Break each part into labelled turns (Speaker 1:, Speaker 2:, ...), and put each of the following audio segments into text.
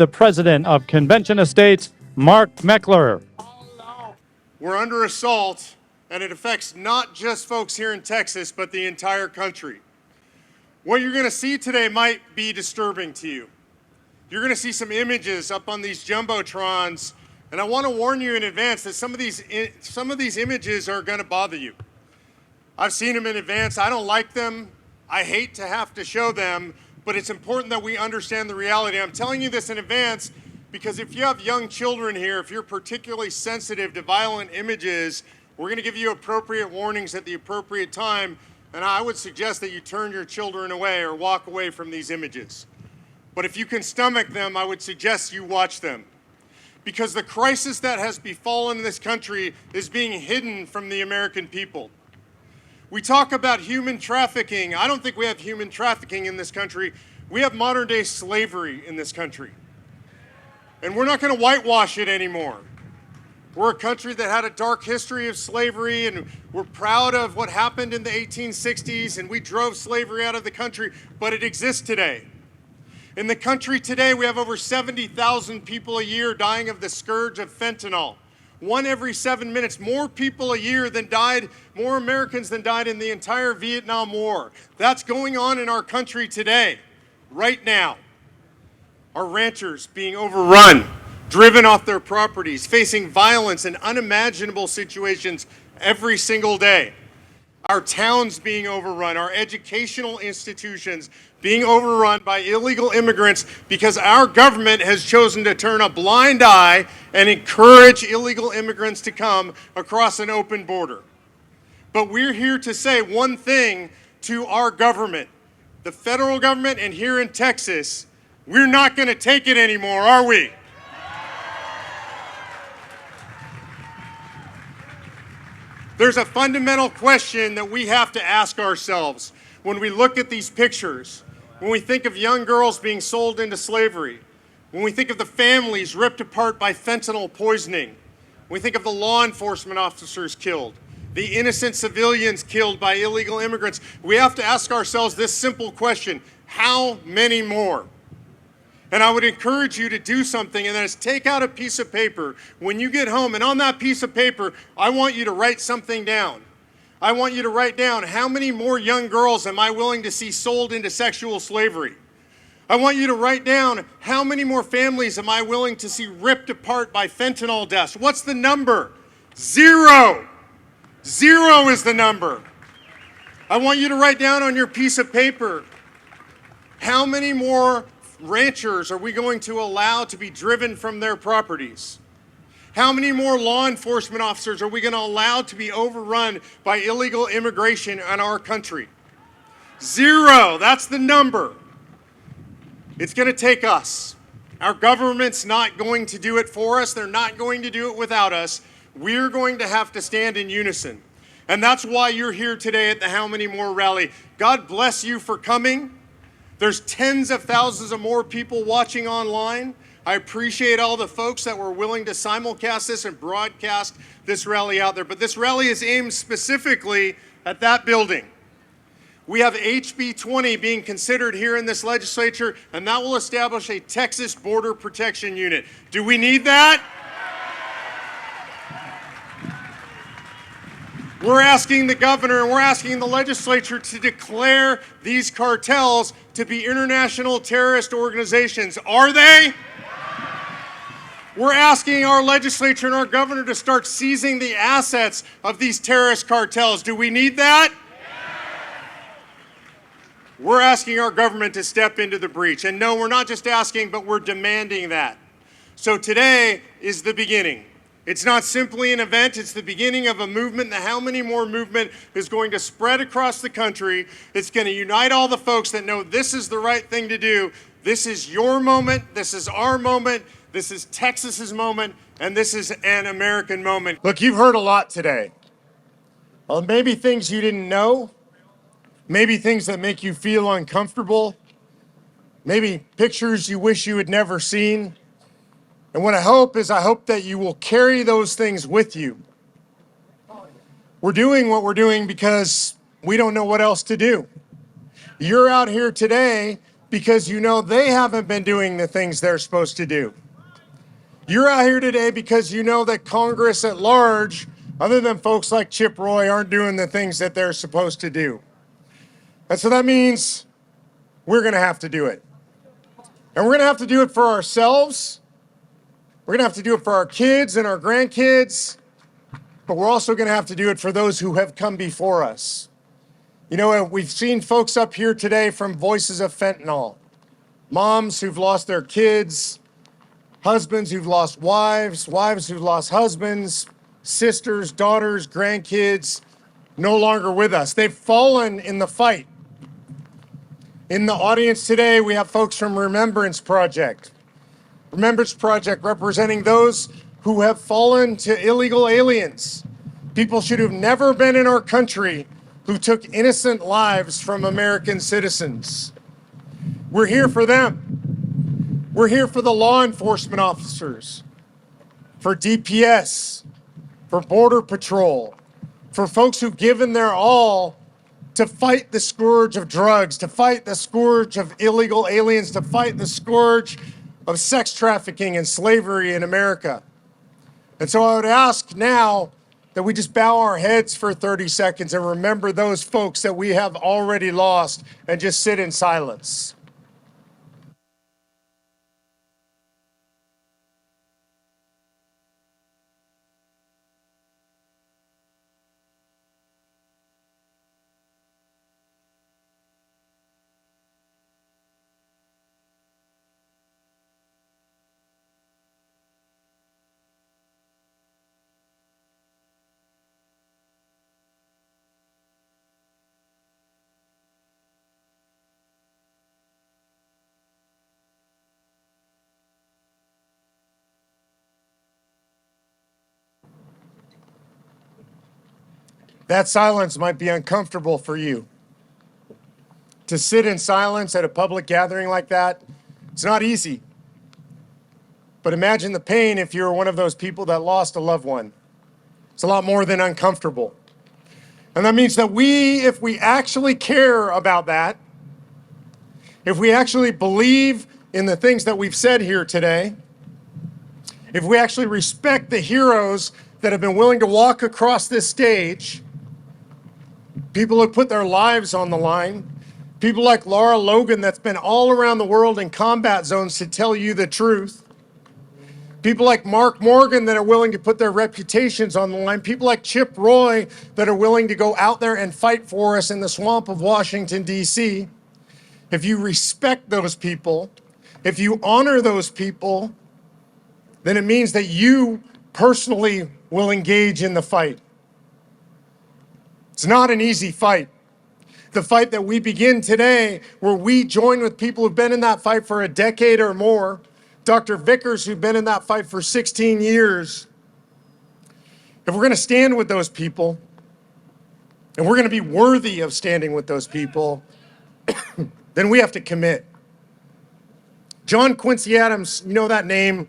Speaker 1: the president of Convention Estates, Mark Meckler.
Speaker 2: We're under assault, and it affects not just folks here in Texas, but the entire country. What you're going to see today might be disturbing to you. You're going to see some images up on these jumbotrons, and I want to warn you in advance that some of these images are going to bother you. I've seen them in advance. I don't like them. I hate to have to show them, but it's important that we understand the reality. I'm telling you this in advance because if you have young children here, if you're particularly sensitive to violent images, we're going to give you appropriate warnings at the appropriate time, and I would suggest that you turn your children away or walk away from these images. But if you can stomach them, I would suggest you watch them. Because the crisis that has befallen this country is being hidden from the American people. We talk about human trafficking. I don't think we have human trafficking in this country. We have modern day slavery in this country. And we're not going to whitewash it anymore. We're a country that had a dark history of slavery, and we're proud of what happened in the 1860s, and we drove slavery out of the country, but it exists today. In the country today, we have over 70,000 people a year dying of the scourge of fentanyl. 1 every 7 minutes, more people a year than died, more Americans than died in the entire Vietnam War. That's going on in our country today, right now. Our ranchers being overrun, driven off their properties, facing violence and unimaginable situations every single day. Our towns being overrun, our educational institutions being overrun by illegal immigrants because our government has chosen to turn a blind eye and encourage illegal immigrants to come across an open border. But we're here to say one thing to our government, the federal government, and here in Texas, we're not going to take it anymore, are we? There's a fundamental question that we have to ask ourselves when we look at these pictures, when we think of young girls being sold into slavery, when we think of the families ripped apart by fentanyl poisoning, when we think of the law enforcement officers killed, the innocent civilians killed by illegal immigrants, we have to ask ourselves this simple question: how many more? And I would encourage you to do something, and that is take out a piece of paper when you get home, and on that piece of paper, I want you to write something down. I want you to write down, how many more young girls am I willing to see sold into sexual slavery? I want you to write down, how many more families am I willing to see ripped apart by fentanyl deaths? What's the number? 0. 0 is the number. I want you to write down on your piece of paper, how many more ranchers are we going to allow to be driven from their properties? How many more law enforcement officers are we going to allow to be overrun by illegal immigration in our country? 0, that's the number. It's going to take us. Our government's not going to do it for us. They're not going to do it without us. We're going to have to stand in unison. And that's why you're here today at the How Many More rally. God bless you for coming. There's tens of thousands of more people watching online. I appreciate all the folks that were willing to simulcast this and broadcast this rally out there. But this rally is aimed specifically at that building. We have HB 20 being considered here in this legislature, and that will establish a Texas Border Protection Unit. Do we need that? We're asking the governor and we're asking the legislature to declare these cartels to be international terrorist organizations. Are they? We're asking our legislature and our governor to start seizing the assets of these terrorist cartels. Do we need that? We're asking our government to step into the breach. And no, we're not just asking, but we're demanding that. So today is the beginning. It's not simply an event, it's the beginning of a movement. The How Many More movement is going to spread across the country. It's going to unite all the folks that know this is the right thing to do. This is your moment, this is our moment, this is Texas's moment, and this is an American moment. Look, you've heard a lot today. Well, maybe things you didn't know, maybe things that make you feel uncomfortable, maybe pictures you wish you had never seen. And what I hope that you will carry those things with you. We're doing what we're doing because we don't know what else to do. You're out here today because you know they haven't been doing the things they're supposed to do. You're out here today because you know that Congress at large, other than folks like Chip Roy, aren't doing the things that they're supposed to do. And so that means we're going to have to do it. And we're going to have to do it for ourselves. We're going to have to do it for our kids and our grandkids. But we're also going to have to do it for those who have come before us. You know, we've seen folks up here today from Voices of Fentanyl. Moms who've lost their kids, husbands who've lost wives, wives who've lost husbands, sisters, daughters, grandkids, no longer with us. They've fallen in the fight. In the audience today, we have folks from Remembrance Project. Remembrance Project representing those who have fallen to illegal aliens. People should have never been in our country who took innocent lives from American citizens. We're here for them. We're here for the law enforcement officers, for DPS, for Border Patrol, for folks who've given their all to fight the scourge of drugs, to fight the scourge of illegal aliens, to fight the scourge of sex trafficking and slavery in America. And so I would ask now that we just bow our heads for 30 seconds and remember those folks that we have already lost and just sit in silence. That silence might be uncomfortable for you. To sit in silence at a public gathering like that, it's not easy. But imagine the pain if you're one of those people that lost a loved one. It's a lot more than uncomfortable. And that means that if we actually care about that, if we actually believe in the things that we've said here today, if we actually respect the heroes that have been willing to walk across this stage, people who put their lives on the line, people like Laura Logan that's been all around the world in combat zones to tell you the truth, people like Mark Morgan that are willing to put their reputations on the line, people like Chip Roy that are willing to go out there and fight for us in the swamp of Washington, D.C. If you respect those people, if you honor those people, then it means that you personally will engage in the fight. It's not an easy fight. The fight that we begin today, where we join with people who've been in that fight for a decade or more, Dr. Vickers, who've been in that fight for 16 years. If we're going to stand with those people, and we're going to be worthy of standing with those people, then we have to commit. John Quincy Adams, you know that name,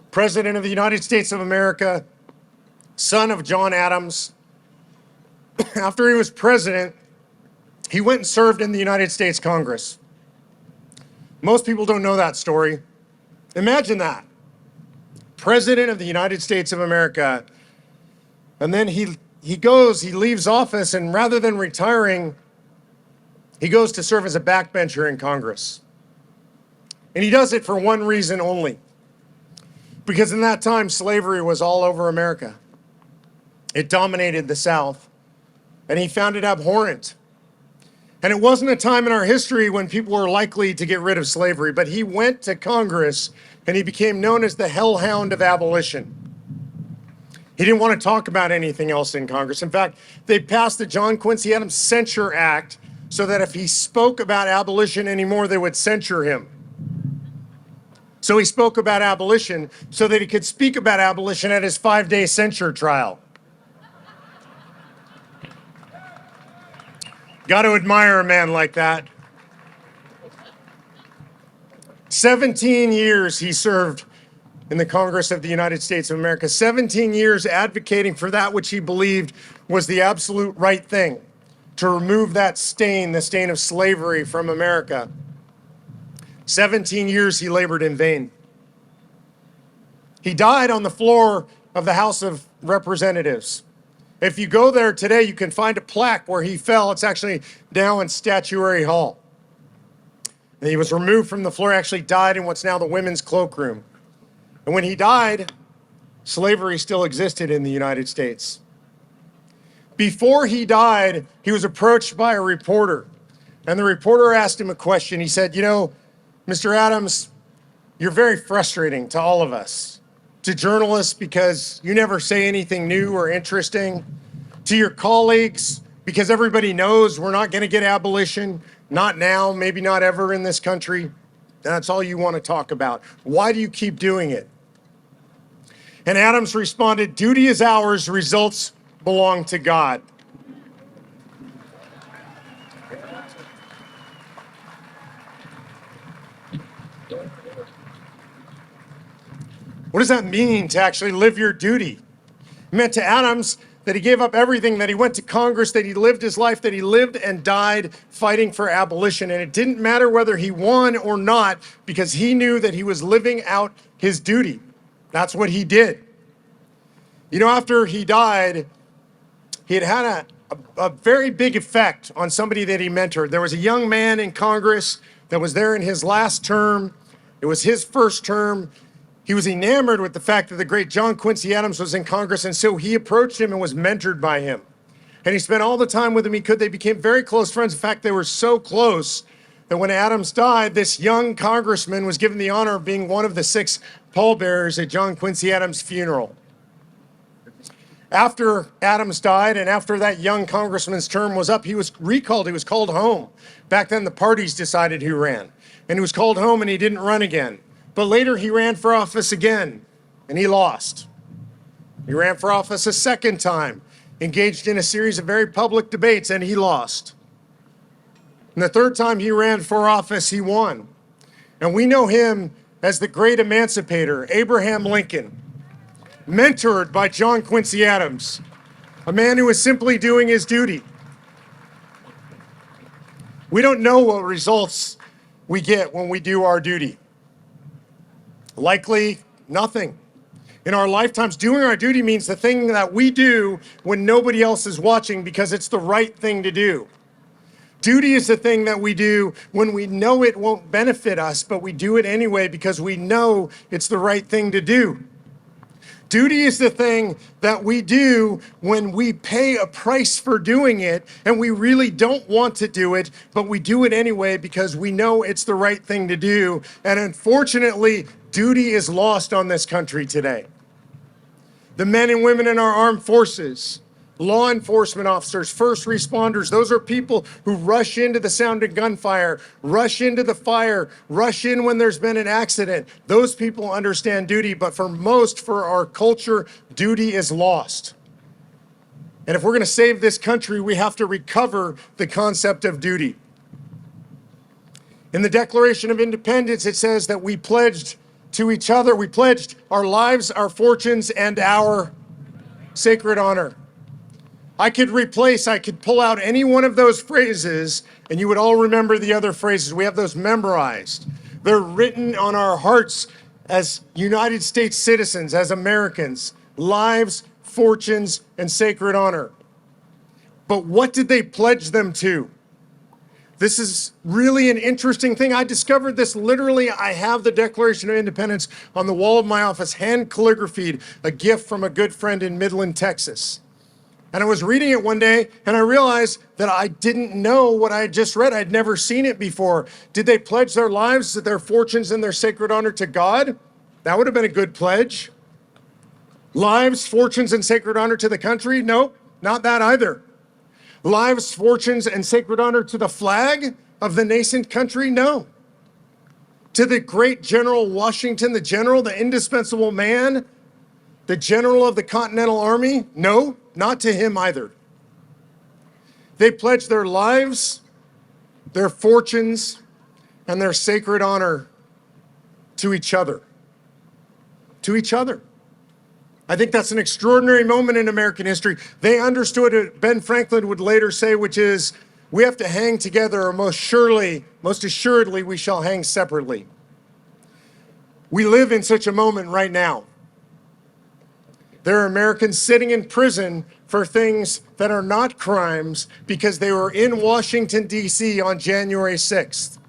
Speaker 2: President of the United States of America, son of John Adams. After he was president, he went and served in the United States Congress. Most people don't know that story. Imagine that. President of the United States of America. And then he leaves office, and rather than retiring, he goes to serve as a backbencher in Congress. And he does it for one reason only. Because in that time, slavery was all over America. It dominated the South. And he found it abhorrent. And it wasn't a time in our history when people were likely to get rid of slavery, but he went to Congress and he became known as the hellhound of abolition. He didn't want to talk about anything else in Congress. In fact, they passed the John Quincy Adams Censure Act so that if he spoke about abolition anymore, they would censure him. So he spoke about abolition so that he could speak about abolition at his 5-day censure trial. Got to admire a man like that. 17 years he served in the Congress of the United States of America. 17 years advocating for that which he believed was the absolute right thing, to remove that stain, the stain of slavery from America. 17 years he labored in vain. He died on the floor of the House of Representatives. If you go there today, you can find a plaque where he fell. It's actually now in Statuary Hall. And he was removed from the floor, actually died in what's now the women's cloakroom. And when he died, slavery still existed in the United States. Before he died, he was approached by a reporter. And the reporter asked him a question. He said, Mr. Adams, you're very frustrating to all of us. To journalists, because you never say anything new or interesting. To your colleagues, because everybody knows we're not going to get abolition. Not now, maybe not ever in this country. That's all you want to talk about. Why do you keep doing it? And Adams responded, duty is ours, results belong to God. What does that mean to actually live your duty? It meant to Adams that he gave up everything, that he went to Congress, that he lived his life, that he lived and died fighting for abolition. And it didn't matter whether he won or not, because he knew that he was living out his duty. That's what he did. After he died, he had a very big effect on somebody that he mentored. There was a young man in Congress that was there in his last term. It was his first term. He was enamored with the fact that the great John Quincy Adams was in Congress, and so he approached him and was mentored by him. And he spent all the time with him he could. They became very close friends. In fact, they were so close that when Adams died, this young congressman was given the honor of being one of the 6 pallbearers at John Quincy Adams' funeral. After Adams died and after that young congressman's term was up, he was recalled. He was called home. Back then, the parties decided who ran. And he was called home and he didn't run again. But later he ran for office again, and he lost. He ran for office a second time, engaged in a series of very public debates, and he lost. And the third time he ran for office, he won. And we know him as the great emancipator, Abraham Lincoln, mentored by John Quincy Adams, a man who was simply doing his duty. We don't know what results we get when we do our duty. Likely nothing. In our lifetimes, doing our duty means the thing that we do when nobody else is watching because it's the right thing to do. Duty is the thing that we do when we know it won't benefit us, but we do it anyway because we know it's the right thing to do. Duty is the thing that we do when we pay a price for doing it and we really don't want to do it, but we do it anyway because we know it's the right thing to do. And unfortunately, duty is lost on this country today. The men and women in our armed forces, law enforcement officers, first responders, those are people who rush into the sound of gunfire, rush into the fire, rush in when there's been an accident. Those people understand duty, but for most, for our culture, duty is lost. And if we're going to save this country, we have to recover the concept of duty. In the Declaration of Independence, it says that we pledged to each other, we pledged our lives, our fortunes, and our sacred honor. I could pull out any one of those phrases and you would all remember the other phrases. We have those memorized. They're written on our hearts as United States citizens, as Americans. Lives, fortunes, and sacred honor. But what did they pledge them to? This is really an interesting thing. I discovered this literally. I have the Declaration of Independence on the wall of my office, hand calligraphied, a gift from a good friend in Midland, Texas. And I was reading it one day and I realized that I didn't know what I had just read. I'd never seen it before. Did they pledge their lives, their fortunes, and their sacred honor to God? That would have been a good pledge. Lives, fortunes, and sacred honor to the country? Nope, not that either. Lives, fortunes, and sacred honor to the flag of the nascent country? No. To the great General Washington, the general, the indispensable man, the general of the Continental Army? No, not to him either. They pledged their lives, their fortunes, and their sacred honor to each other. To each other. I think that's an extraordinary moment in American history. They understood what Ben Franklin would later say, which is, We have to hang together, or most assuredly, we shall hang separately. We live in such a moment right now. There are Americans sitting in prison for things that are not crimes because they were in Washington, D.C. on January 6th.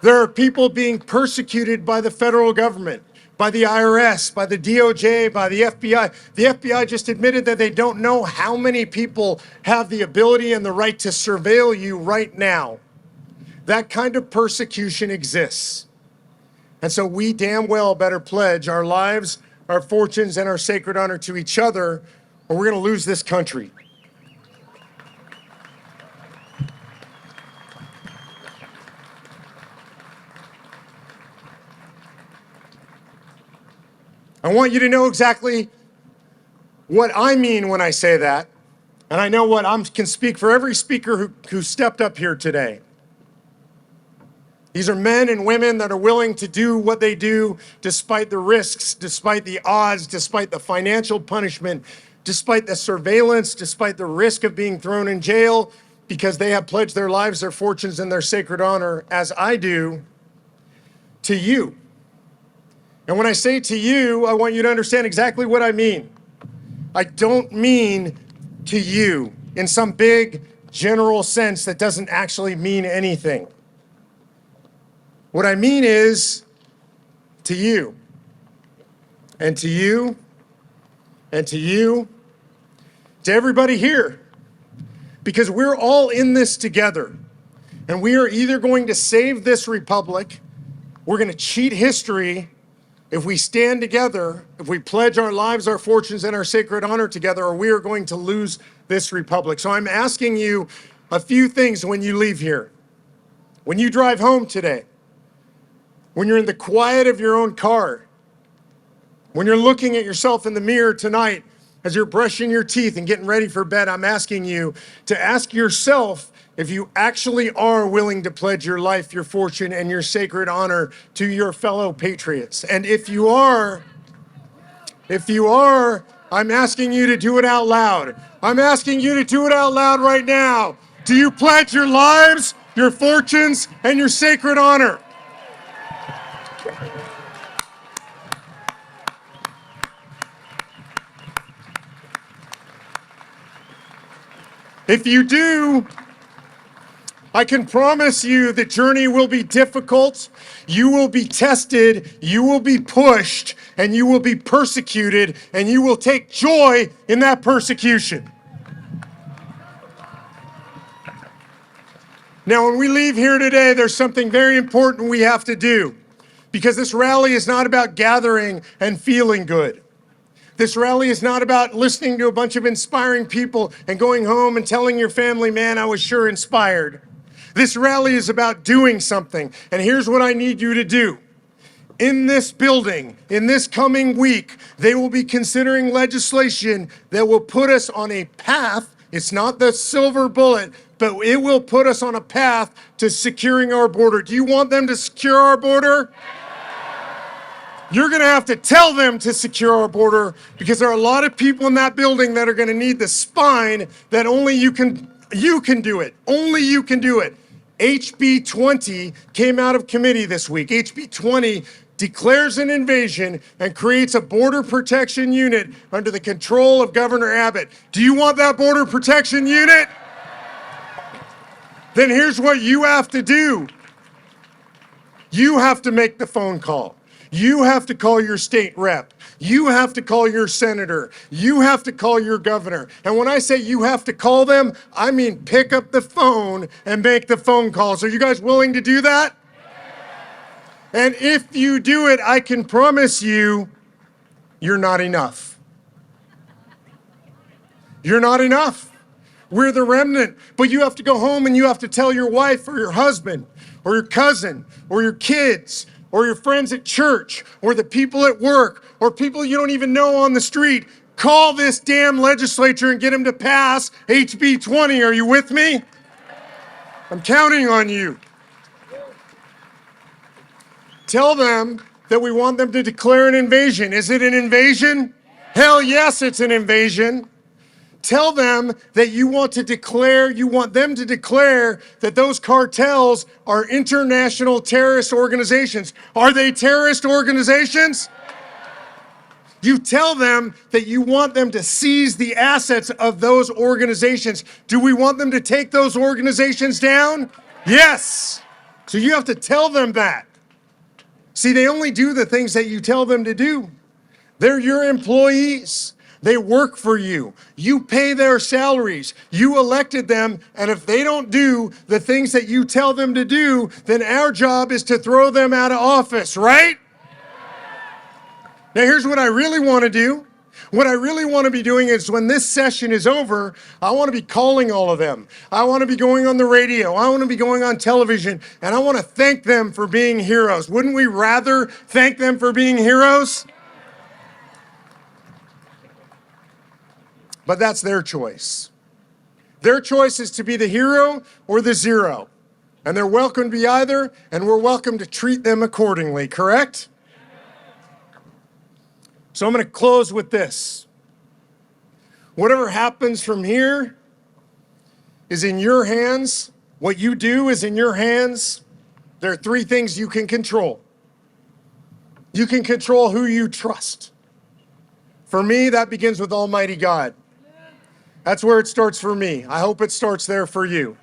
Speaker 2: There are people being persecuted by the federal government, by the IRS, by the DOJ, by the FBI. The FBI just admitted that they don't know how many people have the ability and the right to surveil you right now. That kind of persecution exists. And so we damn well better pledge our lives, our fortunes, and our sacred honor to each other, or we're going to lose this country. I want you to know exactly what I mean when I say that, and I know what I can speak for every speaker who stepped up here today. These are men and women that are willing to do what they do despite the risks, despite the odds, despite the financial punishment, despite the surveillance, despite the risk of being thrown in jail, because they have pledged their lives, their fortunes, and their sacred honor, as I do, to you. And when I say to you, I want you to understand exactly what I mean. I don't mean to you in some big general sense that doesn't actually mean anything. What I mean is to you, and to you, and to you, to everybody here, because we're all in this together, and we are either going to save this republic, we're going to cheat history if we stand together, if we pledge our lives, our fortunes, and our sacred honor together, or we are going to lose this republic. So I'm asking you a few things when you leave here, when you drive home today, when you're in the quiet of your own car, when you're looking at yourself in the mirror tonight, as you're brushing your teeth and getting ready for bed, I'm asking you to ask yourself if you actually are willing to pledge your life, your fortune, and your sacred honor to your fellow patriots. And if you are, I'm asking you to do it out loud. I'm asking you to do it out loud right now. Do you pledge your lives, your fortunes, and your sacred honor? If you do, I can promise you the journey will be difficult, you will be tested, you will be pushed, and you will be persecuted, and you will take joy in that persecution. Now, when we leave here today, there's something very important we have to do, because this rally is not about gathering and feeling good. This rally is not about listening to a bunch of inspiring people and going home and telling your family, man, I was sure inspired. This rally is about doing something. And here's what I need you to do. In this building, in this coming week, they will be considering legislation that will put us on a path. It's not the silver bullet, but it will put us on a path to securing our border. Do you want them to secure our border? You're going to have to tell them to secure our border, because there are a lot of people in that building that are going to need the spine that only you can do it. Only you can do it. HB 20 came out of committee this week. HB 20 declares an invasion and creates a border protection unit under the control of Governor Abbott. Do you want that border protection unit? Then here's what you have to do. You have to make the phone call. You have to call your state rep. You have to call your senator. You have to call your governor. And when I say you have to call them, I mean pick up the phone and make the phone calls. Are you guys willing to do that? And if you do it, I can promise you, you're not enough. You're not enough. We're the remnant. But you have to go home and you have to tell your wife or your husband or your cousin or your kids or your friends at church, or the people at work, or people you don't even know on the street, call this damn legislature and get them to pass HB 20. Are you with me? I'm counting on you. Tell them that we want them to declare an invasion. Is it an invasion? Hell yes, it's an invasion. Tell them that you want them to declare that those cartels are international terrorist organizations. Are they terrorist organizations? You tell them that you want them to seize the assets of those organizations. Do we want them to take those organizations down? Yes. So you have to tell them that. See, they only do the things that you tell them to do. They're your employees. They work for you. You pay their salaries. You elected them. And if they don't do the things that you tell them to do, then our job is to throw them out of office, right? Now, here's what I really want to do. What I really want to be doing is when this session is over, I want to be calling all of them. I want to be going on the radio. I want to be going on television. And I want to thank them for being heroes. Wouldn't we rather thank them for being heroes? But that's their choice. Their choice is to be the hero or the zero. And they're welcome to be either, and we're welcome to treat them accordingly, correct? So I'm going to close with this. Whatever happens from here is in your hands. What you do is in your hands. There are three things you can control. You can control who you trust. For me, that begins with Almighty God. That's where it starts for me. I hope it starts there for you.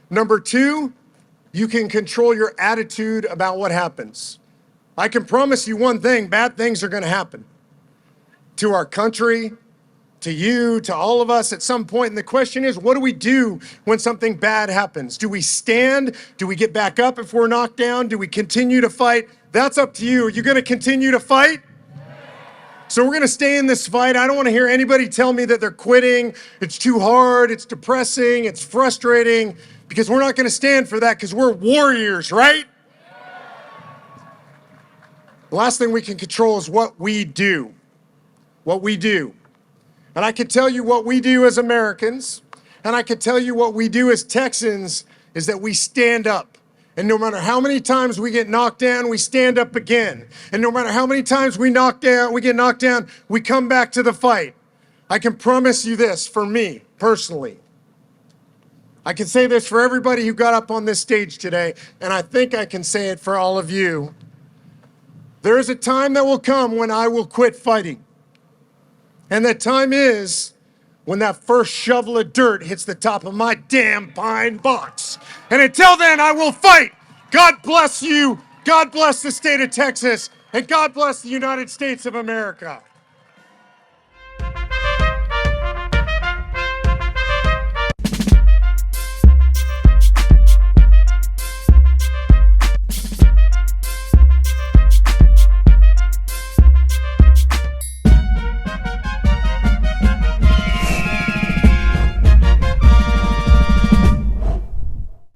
Speaker 2: Number two, you can control your attitude about what happens. I can promise you one thing, bad things are going to happen. To our country, to you, to all of us at some point. And the question is, what do we do when something bad happens? Do we stand? Do we get back up if we're knocked down? Do we continue to fight? That's up to you. Are you going to continue to fight? So we're going to stay in this fight. I don't want to hear anybody tell me that they're quitting. It's too hard. It's depressing. It's frustrating. Because we're not going to stand for that because we're warriors, right? The last thing we can control is what we do. What we do. And I can tell you what we do as Americans, and I can tell you what we do as Texans, is that we stand up. And no matter how many times we get knocked down, we stand up again. And no matter how many times we get knocked down, we come back to the fight. I can promise you this, for me, personally. I can say this for everybody who got up on this stage today, and I think I can say it for all of you. There is a time that will come when I will quit fighting. And that time is when that first shovel of dirt hits the top of my damn pine box. And until then, I will fight. God bless you. God bless the state of Texas. And God bless the United States of America.